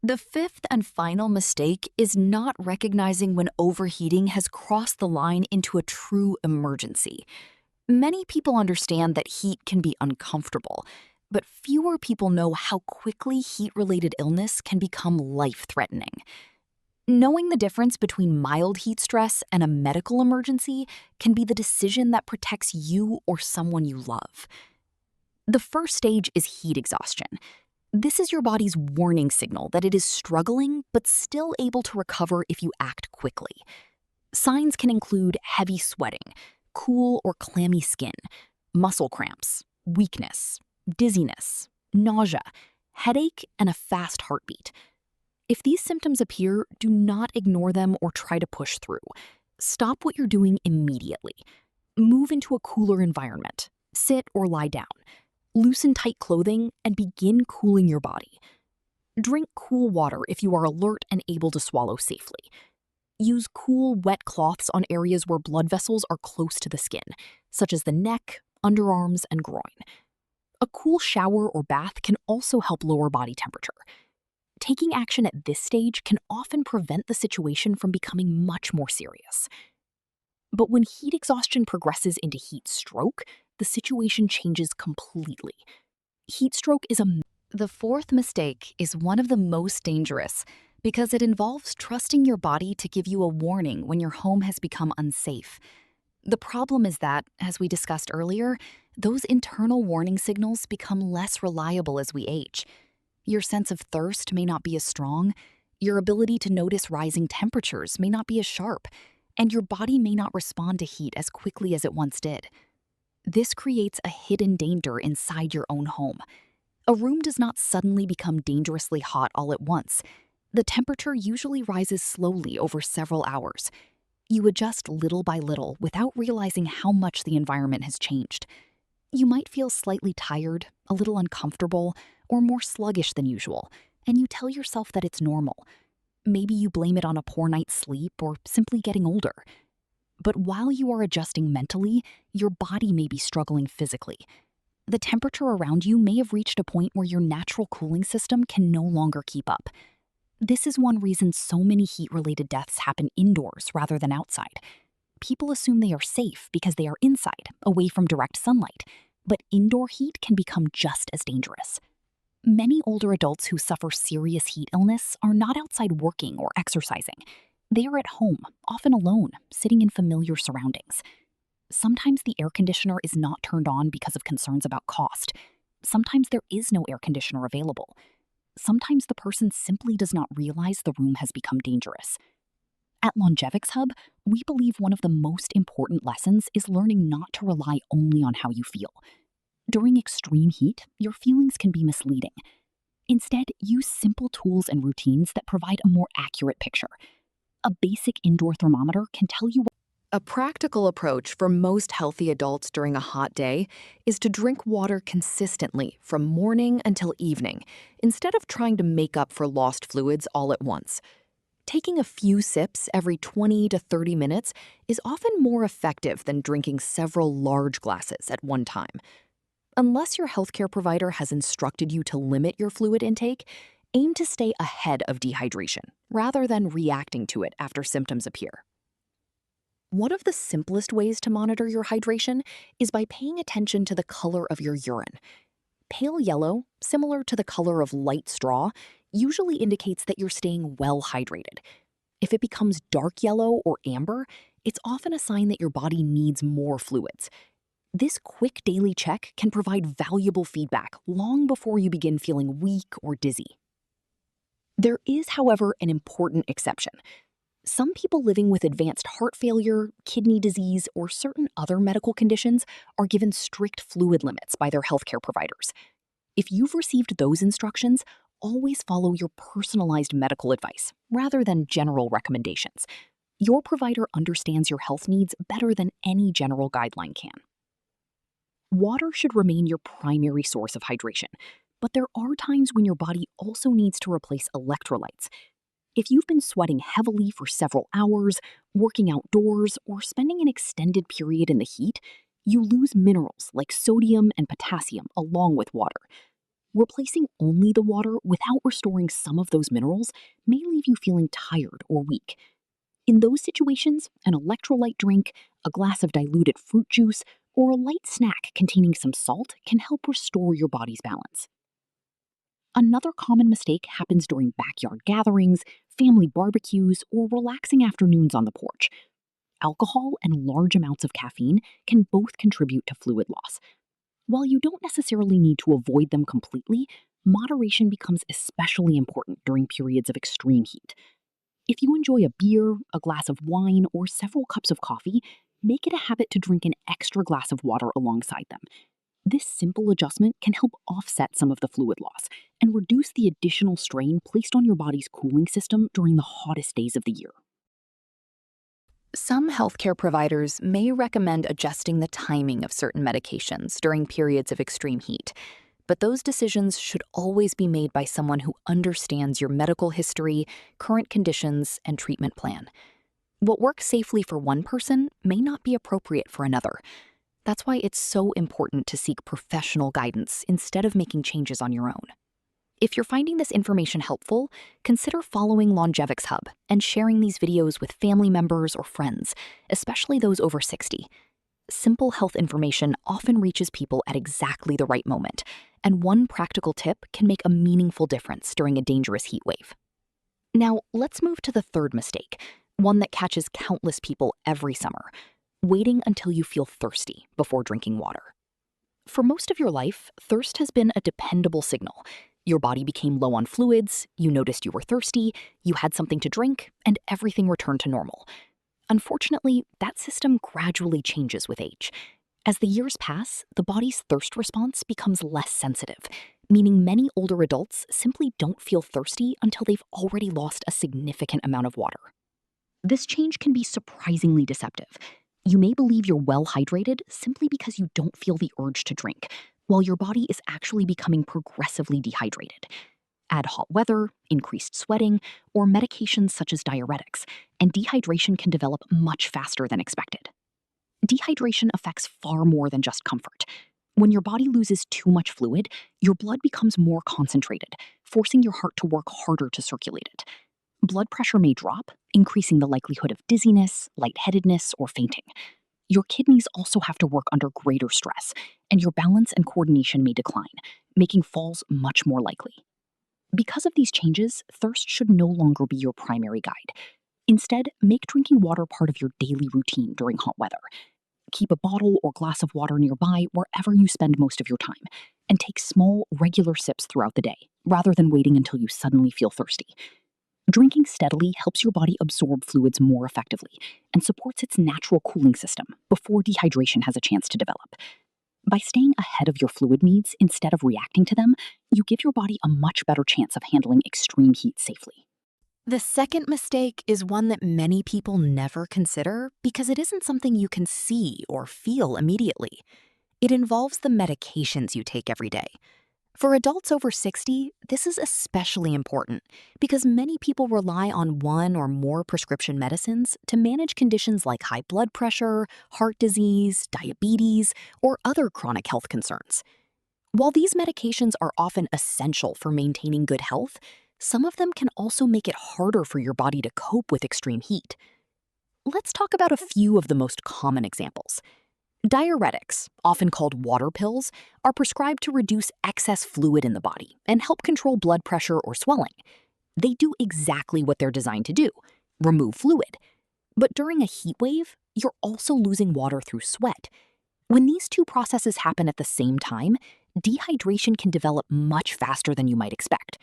The fifth and final mistake is not recognizing when overheating has crossed the line into a true emergency. Many people understand that heat can be uncomfortable, but fewer people know how quickly heat-related illness can become life-threatening. Knowing the difference between mild heat stress and a medical emergency can be the decision that protects you or someone you love. The first stage is heat exhaustion. This is your body's warning signal that it is struggling but still able to recover if you act quickly. Signs can include heavy sweating, cool or clammy skin, muscle cramps, weakness, dizziness, nausea, headache, and a fast heartbeat. If these symptoms appear, do not ignore them or try to push through. Stop what you're doing immediately. Move into a cooler environment. Sit or lie down. Loosen tight clothing and begin cooling your body. Drink cool water if you are alert and able to swallow safely. Use cool, wet cloths on areas where blood vessels are close to the skin, such as the neck, underarms, and groin. A cool shower or bath can also help lower body temperature. Taking action at this stage can often prevent the situation from becoming much more serious. But when heat exhaustion progresses into heat stroke, the situation changes completely. Heat stroke is The fourth mistake is one of the most dangerous because it involves trusting your body to give you a warning when your home has become unsafe. The problem is that, as we discussed earlier, those internal warning signals become less reliable as we age. Your sense of thirst may not be as strong, your ability to notice rising temperatures may not be as sharp, and your body may not respond to heat as quickly as it once did. This creates a hidden danger inside your own home. A room does not suddenly become dangerously hot all at once. The temperature usually rises slowly over several hours. You adjust little by little without realizing how much the environment has changed. You might feel slightly tired, a little uncomfortable, or more sluggish than usual, and you tell yourself that it's normal. Maybe you blame it on a poor night's sleep or simply getting older. But while you are adjusting mentally, your body may be struggling physically. The temperature around you may have reached a point where your natural cooling system can no longer keep up. This is one reason so many heat-related deaths happen indoors rather than outside. People assume they are safe because they are inside, away from direct sunlight, but indoor heat can become just as dangerous. Many older adults who suffer serious heat illness are not outside working or exercising. They are at home, often alone, sitting in familiar surroundings. Sometimes the air conditioner is not turned on because of concerns about cost. Sometimes there is no air conditioner available. Sometimes the person simply does not realize the room has become dangerous. At Longevix Hub, we believe one of the most important lessons is learning not to rely only on how you feel. During extreme heat, your feelings can be misleading. Instead, use simple tools and routines that provide a more accurate picture. A basic indoor thermometer can tell you. A practical approach for most healthy adults during a hot day is to drink water consistently from morning until evening, instead of trying to make up for lost fluids all at once. Taking a few sips every 20 to 30 minutes is often more effective than drinking several large glasses at one time. Unless your healthcare provider has instructed you to limit your fluid intake, aim to stay ahead of dehydration rather than reacting to it after symptoms appear. One of the simplest ways to monitor your hydration is by paying attention to the color of your urine. Pale yellow, similar to the color of light straw, usually indicates that you're staying well hydrated. If it becomes dark yellow or amber, it's often a sign that your body needs more fluids. This quick daily check can provide valuable feedback long before you begin feeling weak or dizzy. There is, however, an important exception. Some people living with advanced heart failure, kidney disease, or certain other medical conditions are given strict fluid limits by their healthcare providers. If you've received those instructions, always follow your personalized medical advice rather than general recommendations. Your provider understands your health needs better than any general guideline can. Water should remain your primary source of hydration, but there are times when your body also needs to replace electrolytes. If you've been sweating heavily for several hours, working outdoors, or spending an extended period in the heat, you lose minerals like sodium and potassium along with water. Replacing only the water without restoring some of those minerals may leave you feeling tired or weak. In those situations, an electrolyte drink, a glass of diluted fruit juice, or a light snack containing some salt can help restore your body's balance. Another common mistake happens during backyard gatherings, family barbecues, or relaxing afternoons on the porch. Alcohol and large amounts of caffeine can both contribute to fluid loss. While you don't necessarily need to avoid them completely, moderation becomes especially important during periods of extreme heat. If you enjoy a beer, a glass of wine, or several cups of coffee, make it a habit to drink an extra glass of water alongside them. This simple adjustment can help offset some of the fluid loss and reduce the additional strain placed on your body's cooling system during the hottest days of the year. Some healthcare providers may recommend adjusting the timing of certain medications during periods of extreme heat, but those decisions should always be made by someone who understands your medical history, current conditions, and treatment plan. What works safely for one person may not be appropriate for another. That's why it's so important to seek professional guidance instead of making changes on your own. If you're finding this information helpful, consider following Longevix Hub and sharing these videos with family members or friends, especially those over 60. Simple health information often reaches people at exactly the right moment, and one practical tip can make a meaningful difference during a dangerous heat wave. Now, let's move to the third mistake, one that catches countless people every summer: waiting until you feel thirsty before drinking water. For most of your life, thirst has been a dependable signal. Your body became low on fluids, you noticed you were thirsty, you had something to drink, and everything returned to normal. Unfortunately, that system gradually changes with age. As the years pass, the body's thirst response becomes less sensitive, meaning many older adults simply don't feel thirsty until they've already lost a significant amount of water. This change can be surprisingly deceptive. You may believe you're well hydrated simply because you don't feel the urge to drink, while your body is actually becoming progressively dehydrated. Add hot weather, increased sweating, or medications such as diuretics, and dehydration can develop much faster than expected. Dehydration affects far more than just comfort. When your body loses too much fluid, your blood becomes more concentrated, forcing your heart to work harder to circulate it. Blood pressure may drop, increasing the likelihood of dizziness, lightheadedness, or fainting. Your kidneys also have to work under greater stress, and your balance and coordination may decline, making falls much more likely. Because of these changes, thirst should no longer be your primary guide. Instead, make drinking water part of your daily routine during hot weather. Keep a bottle or glass of water nearby wherever you spend most of your time, and take small, regular sips throughout the day, rather than waiting until you suddenly feel thirsty. Drinking steadily helps your body absorb fluids more effectively and supports its natural cooling system before dehydration has a chance to develop. By staying ahead of your fluid needs instead of reacting to them, you give your body a much better chance of handling extreme heat safely. The second mistake is one that many people never consider because it isn't something you can see or feel immediately. It involves the medications you take every day. For adults over 60, this is especially important because many people rely on one or more prescription medicines to manage conditions like high blood pressure, heart disease, diabetes, or other chronic health concerns. While these medications are often essential for maintaining good health, some of them can also make it harder for your body to cope with extreme heat. Let's talk about a few of the most common examples. Diuretics, often called water pills, are prescribed to reduce excess fluid in the body and help control blood pressure or swelling. They do exactly what they're designed to do: remove fluid. But during a heat wave, you're also losing water through sweat. When these two processes happen at the same time, dehydration can develop much faster than you might expect.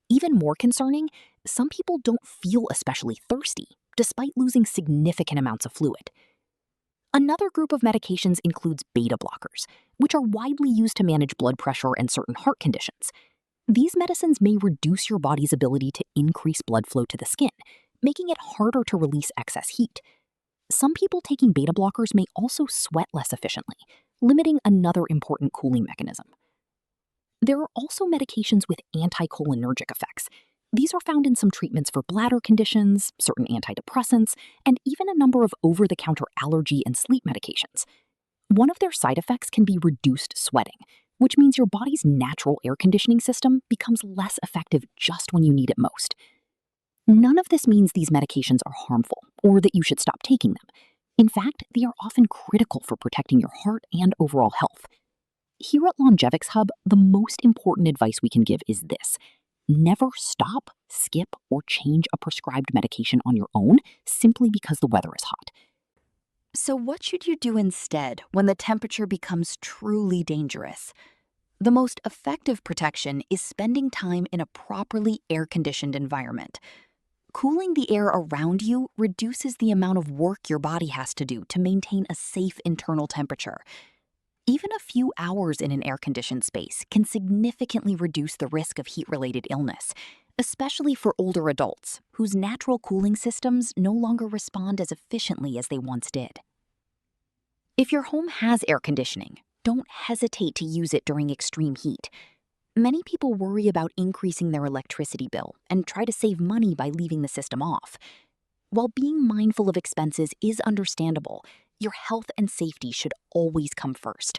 Even more concerning, some people don't feel especially thirsty, despite losing significant amounts of fluid. Another group of medications includes beta blockers, which are widely used to manage blood pressure and certain heart conditions. These medicines may reduce your body's ability to increase blood flow to the skin, making it harder to release excess heat. Some people taking beta blockers may also sweat less efficiently, limiting another important cooling mechanism. There are also medications with anticholinergic effects. These are found in some treatments for bladder conditions, certain antidepressants, and even a number of over-the-counter allergy and sleep medications. One of their side effects can be reduced sweating, which means your body's natural air conditioning system becomes less effective just when you need it most. None of this means these medications are harmful or that you should stop taking them. In fact, they are often critical for protecting your heart and overall health. Here at Longevix Hub, the most important advice we can give is this: never stop, skip, or change a prescribed medication on your own simply because the weather is hot. So, what should you do instead when the temperature becomes truly dangerous? The most effective protection is spending time in a properly air-conditioned environment. Cooling the air around you reduces the amount of work your body has to do to maintain a safe internal temperature. Even a few hours in an air-conditioned space can significantly reduce the risk of heat-related illness, especially for older adults whose natural cooling systems no longer respond as efficiently as they once did. If your home has air conditioning, don't hesitate to use it during extreme heat. Many people worry about increasing their electricity bill and try to save money by leaving the system off. While being mindful of expenses is understandable, your health and safety should always come first.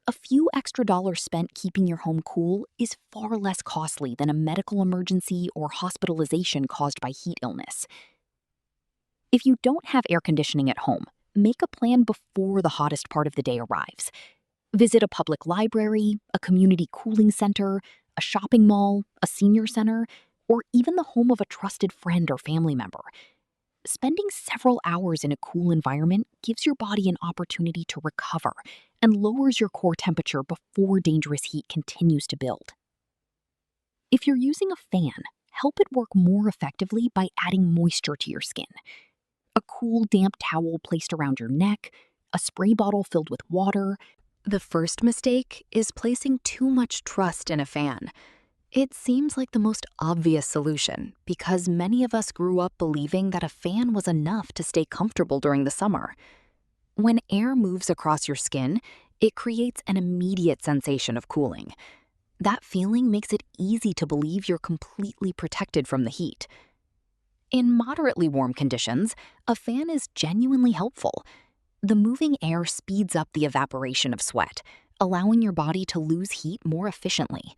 A few extra dollars spent keeping your home cool is far less costly than a medical emergency or hospitalization caused by heat illness. If you don't have air conditioning at home, make a plan before the hottest part of the day arrives. Visit a public library, a community cooling center, a shopping mall, a senior center, or even the home of a trusted friend or family member. Spending several hours in a cool environment gives your body an opportunity to recover and lowers your core temperature before dangerous heat continues to build. If you're using a fan, help it work more effectively by adding moisture to your skin. A cool, damp towel placed around your neck, a spray bottle filled with water. The first mistake is placing too much trust in a fan. It seems like the most obvious solution because many of us grew up believing that a fan was enough to stay comfortable during the summer. When air moves across your skin, it creates an immediate sensation of cooling. That feeling makes it easy to believe you're completely protected from the heat. In moderately warm conditions, a fan is genuinely helpful. The moving air speeds up the evaporation of sweat, allowing your body to lose heat more efficiently.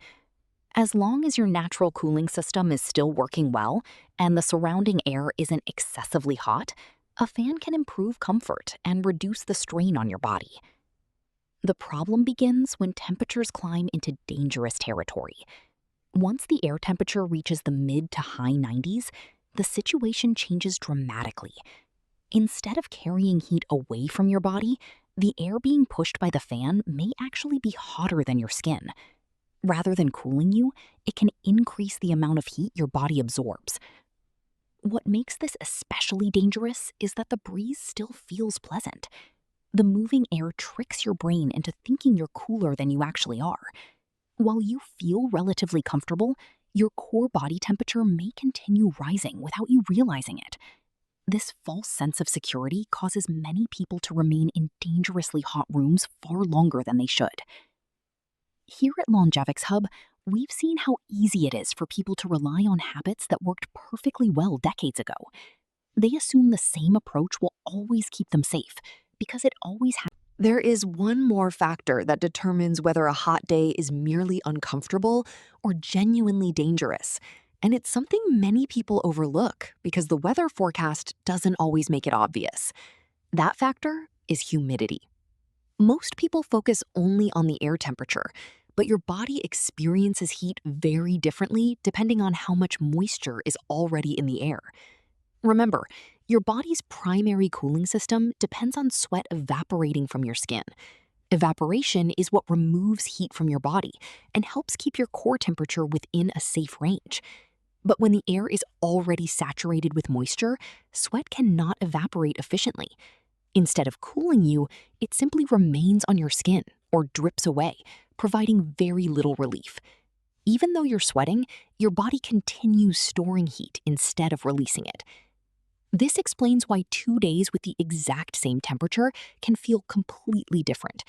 As long as your natural cooling system is still working well and the surrounding air isn't excessively hot, a fan can improve comfort and reduce the strain on your body. The problem begins when temperatures climb into dangerous territory. Once the air temperature reaches the mid to high 90s, the situation changes dramatically. Instead of carrying heat away from your body, the air being pushed by the fan may actually be hotter than your skin. Rather than cooling you, it can increase the amount of heat your body absorbs. What makes this especially dangerous is that the breeze still feels pleasant. The moving air tricks your brain into thinking you're cooler than you actually are. While you feel relatively comfortable, your core body temperature may continue rising without you realizing it. This false sense of security causes many people to remain in dangerously hot rooms far longer than they should. Here at Longevix Hub, we've seen how easy it is for people to rely on habits that worked perfectly well decades ago. They assume the same approach will always keep them safe because it always has. There is one more factor that determines whether a hot day is merely uncomfortable or genuinely dangerous. And it's something many people overlook because the weather forecast doesn't always make it obvious. That factor is humidity. Most people focus only on the air temperature, but your body experiences heat very differently depending on how much moisture is already in the air. Remember, your body's primary cooling system depends on sweat evaporating from your skin. Evaporation is what removes heat from your body and helps keep your core temperature within a safe range. But when the air is already saturated with moisture, sweat cannot evaporate efficiently. Instead of cooling you, it simply remains on your skin or drips away, providing very little relief. Even though you're sweating, your body continues storing heat instead of releasing it. This explains why 2 days with the exact same temperature can feel completely different.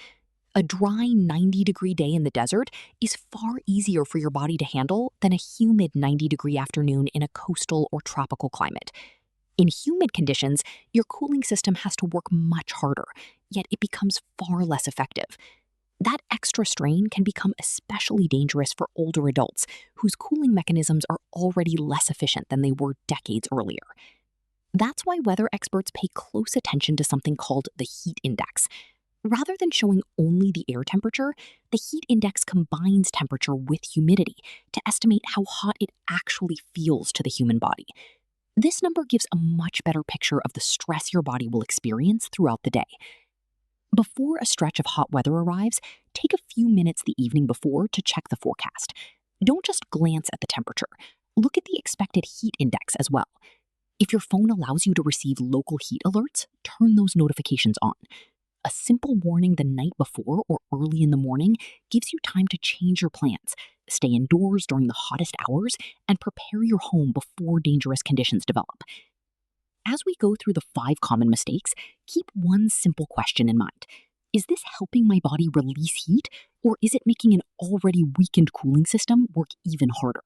A dry 90-degree day in the desert is far easier for your body to handle than a humid 90-degree afternoon in a coastal or tropical climate. In humid conditions, your cooling system has to work much harder, yet it becomes far less effective. That extra strain can become especially dangerous for older adults whose cooling mechanisms are already less efficient than they were decades earlier. That's why weather experts pay close attention to something called the heat index. Rather than showing only the air temperature, the heat index combines temperature with humidity to estimate how hot it actually feels to the human body. This number gives a much better picture of the stress your body will experience throughout the day. Before a stretch of hot weather arrives, take a few minutes the evening before to check the forecast. Don't just glance at the temperature. Look at the expected heat index as well. If your phone allows you to receive local heat alerts, turn those notifications on. A simple warning the night before or early in the morning gives you time to change your plans, stay indoors during the hottest hours, and prepare your home before dangerous conditions develop. As we go through the 5 common mistakes, keep one simple question in mind. Is this helping my body release heat, or is it making an already weakened cooling system work even harder?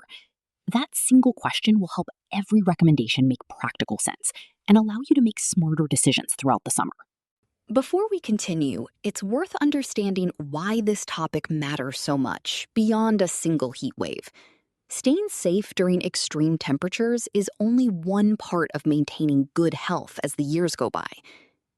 That single question will help every recommendation make practical sense and allow you to make smarter decisions throughout the summer. Before we continue, it's worth understanding why this topic matters so much beyond a single heat wave. Staying safe during extreme temperatures is only one part of maintaining good health as the years go by.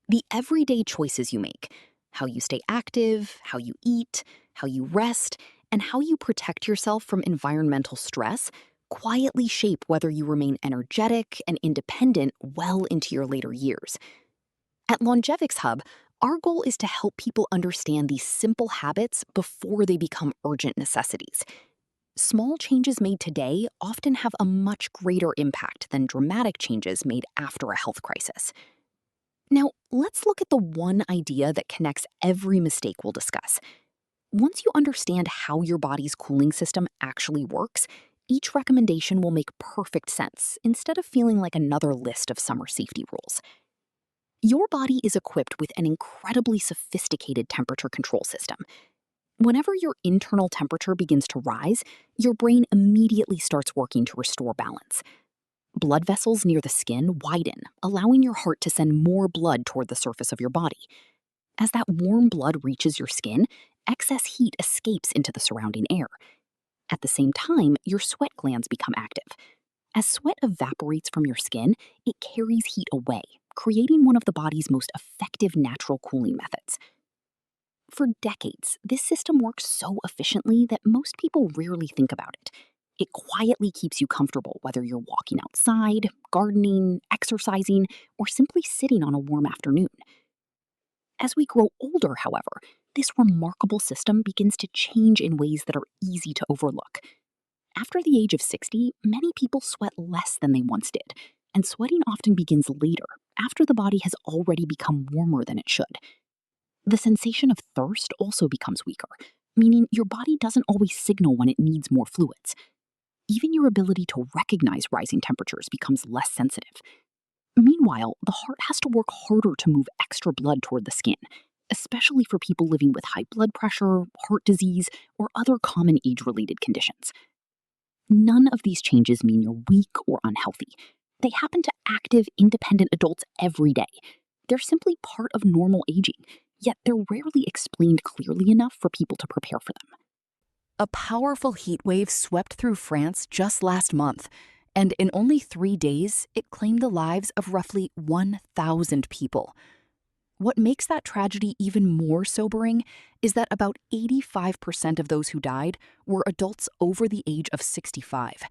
The everyday choices you make, how you stay active, how you eat, how you rest, and how you protect yourself from environmental stress, quietly shape whether you remain energetic and independent well into your later years. At Longevix Hub, our goal is to help people understand these simple habits before they become urgent necessities. Small changes made today often have a much greater impact than dramatic changes made after a health crisis. Now, let's look at the one idea that connects every mistake we'll discuss. Once you understand how your body's cooling system actually works, each recommendation will make perfect sense instead of feeling like another list of summer safety rules. Your body is equipped with an incredibly sophisticated temperature control system. Whenever your internal temperature begins to rise, your brain immediately starts working to restore balance. Blood vessels near the skin widen, allowing your heart to send more blood toward the surface of your body. As that warm blood reaches your skin, excess heat escapes into the surrounding air. At the same time, your sweat glands become active. As sweat evaporates from your skin, it carries heat away, creating one of the body's most effective natural cooling methods. For decades, this system works so efficiently that most people rarely think about it. It quietly keeps you comfortable whether you're walking outside, gardening, exercising, or simply sitting on a warm afternoon. As we grow older, however, this remarkable system begins to change in ways that are easy to overlook. After the age of 60, many people sweat less than they once did, and sweating often begins later, after the body has already become warmer than it should. The sensation of thirst also becomes weaker, meaning your body doesn't always signal when it needs more fluids. Even your ability to recognize rising temperatures becomes less sensitive. Meanwhile, the heart has to work harder to move extra blood toward the skin, especially for people living with high blood pressure, heart disease, or other common age-related conditions. None of these changes mean you're weak or unhealthy. They happen to active, independent adults every day. They're simply part of normal aging, yet they're rarely explained clearly enough for people to prepare for them. A powerful heat wave swept through France just last month, and in only 3 days, it claimed the lives of roughly 1,000 people. What makes that tragedy even more sobering is that about 85% of those who died were adults over the age of 65.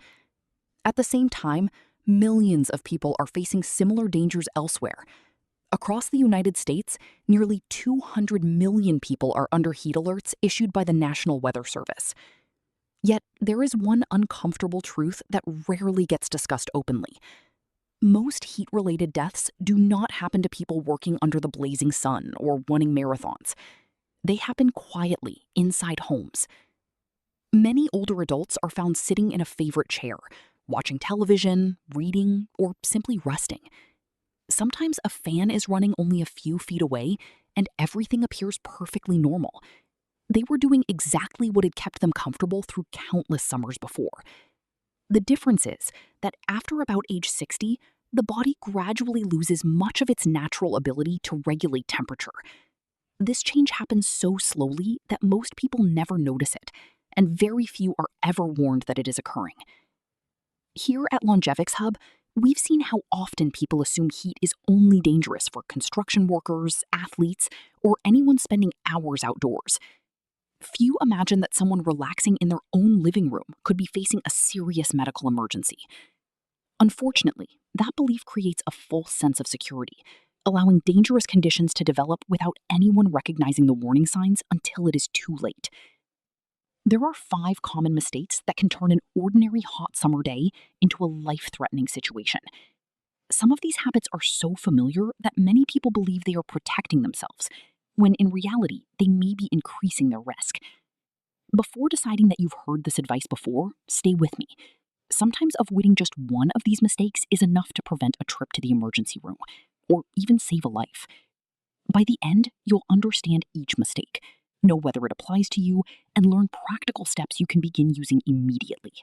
At the same time, millions of people are facing similar dangers elsewhere. Across the United States, nearly 200 million people are under heat alerts issued by the National Weather Service. Yet, there is one uncomfortable truth that rarely gets discussed openly. Most heat-related deaths do not happen to people working under the blazing sun or running marathons. They happen quietly, inside homes. Many older adults are found sitting in a favorite chair, watching television, reading, or simply resting. Sometimes a fan is running only a few feet away, and everything appears perfectly normal. They were doing exactly what had kept them comfortable through countless summers before. The difference is that after about age 60, the body gradually loses much of its natural ability to regulate temperature. This change happens so slowly that most people never notice it, and very few are ever warned that it is occurring. Here at Longevix Hub, we've seen how often people assume heat is only dangerous for construction workers, athletes, or anyone spending hours outdoors. Few imagine that someone relaxing in their own living room could be facing a serious medical emergency. Unfortunately, that belief creates a false sense of security, allowing dangerous conditions to develop without anyone recognizing the warning signs until it is too late. There are 5 common mistakes that can turn an ordinary hot summer day into a life-threatening situation. Some of these habits are so familiar that many people believe they are protecting themselves, when in reality, they may be increasing their risk. Before deciding that you've heard this advice before, stay with me. Sometimes avoiding just one of these mistakes is enough to prevent a trip to the emergency room, or even save a life. By the end, you'll understand each mistake, know whether it applies to you, and learn practical steps you can begin using immediately.